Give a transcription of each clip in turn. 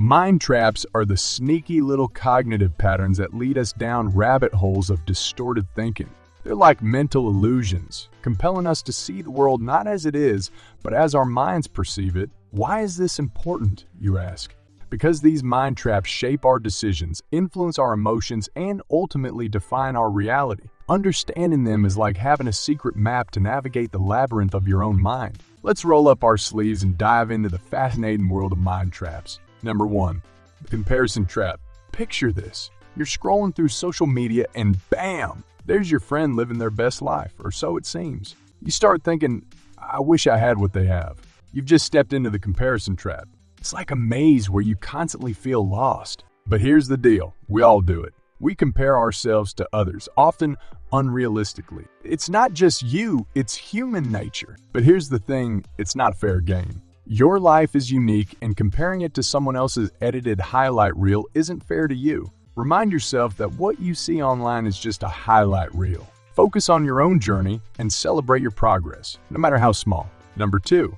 Mind traps are the sneaky little cognitive patterns that lead us down rabbit holes of distorted thinking. They're like mental illusions, compelling us to see the world not as it is, but as our minds perceive it. Why is this important, you ask? Because these mind traps shape our decisions, influence our emotions, and ultimately define our reality. Understanding them is like having a secret map to navigate the labyrinth of your own mind. Let's roll up our sleeves and dive into the fascinating world of mind traps. Number 1. The comparison trap. Picture this. You're scrolling through social media and bam! There's your friend living their best life, or so it seems. You start thinking, I wish I had what they have. You've just stepped into the comparison trap. It's like a maze where you constantly feel lost. But here's the deal. We all do it. We compare ourselves to others, often unrealistically. It's not just you, it's human nature. But here's the thing, it's not fair game. Your life is unique, and comparing it to someone else's edited highlight reel isn't fair to you. Remind yourself that what you see online is just a highlight reel. Focus on your own journey and celebrate your progress, no matter how small. Number 2,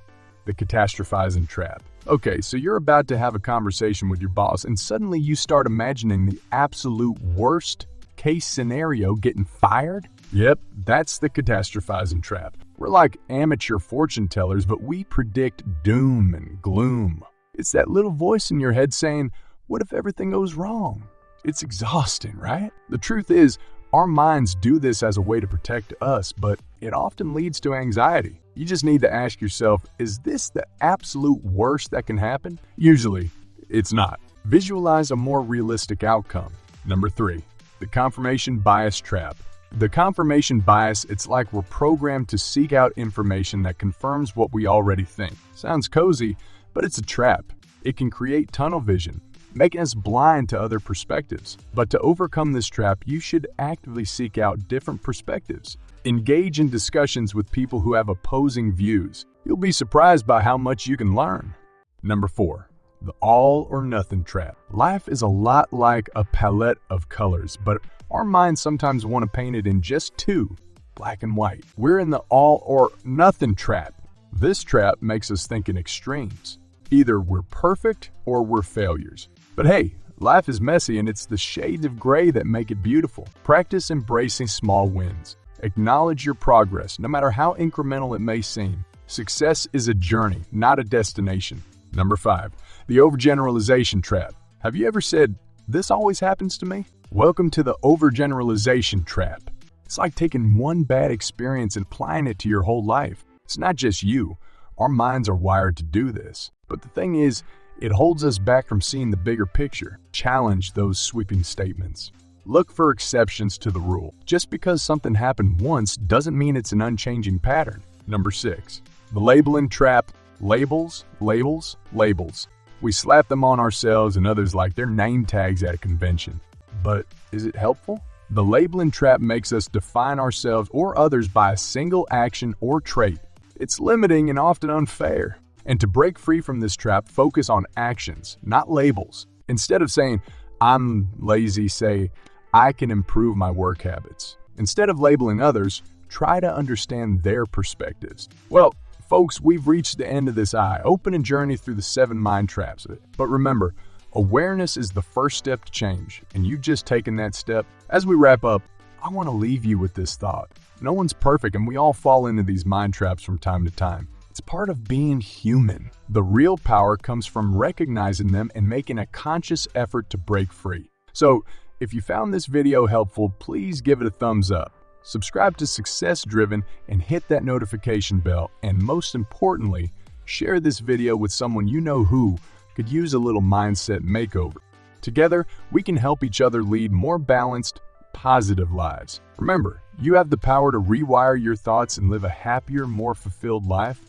the catastrophizing trap. Okay, so you're about to have a conversation with your boss and suddenly you start imagining the absolute worst case scenario, getting fired? Yep, that's the catastrophizing trap. We're like amateur fortune tellers, but we predict doom and gloom. It's that little voice in your head saying, what if everything goes wrong? It's exhausting, right? The truth is, our minds do this as a way to protect us, but it often leads to anxiety. You just need to ask yourself, is this the absolute worst that can happen? Usually, it's not. Visualize a more realistic outcome. Number 3, the confirmation bias trap. The confirmation bias, it's like we're programmed to seek out information that confirms what we already think. Sounds cozy, but it's a trap. It can create tunnel vision, making us blind to other perspectives. But to overcome this trap, you should actively seek out different perspectives. Engage in discussions with people who have opposing views. You'll be surprised by how much you can learn. Number 4, the all or nothing trap. Life is a lot like a palette of colors, but our minds sometimes want to paint it in just 2, black and white. We're in the all or nothing trap. This trap makes us think in extremes. Either we're perfect or we're failures. But hey, life is messy and it's the shades of gray that make it beautiful. Practice embracing small wins. Acknowledge your progress, no matter how incremental it may seem. Success is a journey, not a destination. Number 5, the overgeneralization trap. Have you ever said, this always happens to me? Welcome to the overgeneralization trap. It's like taking one bad experience and applying it to your whole life. It's not just you. Our minds are wired to do this. But the thing is, it holds us back from seeing the bigger picture. Challenge those sweeping statements. Look for exceptions to the rule. Just because something happened once doesn't mean it's an unchanging pattern. Number 6, the labeling trap. Labels, labels, labels. We slap them on ourselves and others like they're name tags at a convention. But is it helpful? The labeling trap makes us define ourselves or others by a single action or trait. It's limiting and often unfair. And to break free from this trap, focus on actions, not labels. Instead of saying, I'm lazy, say, I can improve my work habits. Instead of labeling others, try to understand their perspectives. Well, folks, we've reached the end of this eye-opening journey through the 7 mind traps. But remember, awareness is the first step to change, and you've just taken that step. As we wrap up, I want to leave you with this thought. No one's perfect, and we all fall into these mind traps from time to time. It's part of being human. The real power comes from recognizing them and making a conscious effort to break free. So, if you found this video helpful, please give it a thumbs up. Subscribe to Success Driven and hit that notification bell. And most importantly, share this video with someone you know who could use a little mindset makeover. Together, we can help each other lead more balanced, positive lives. Remember, you have the power to rewire your thoughts and live a happier, more fulfilled life.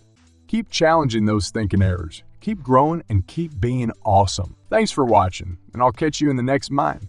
Keep challenging those thinking errors. Keep growing and keep being awesome. Thanks for watching, and I'll catch you in the next mind.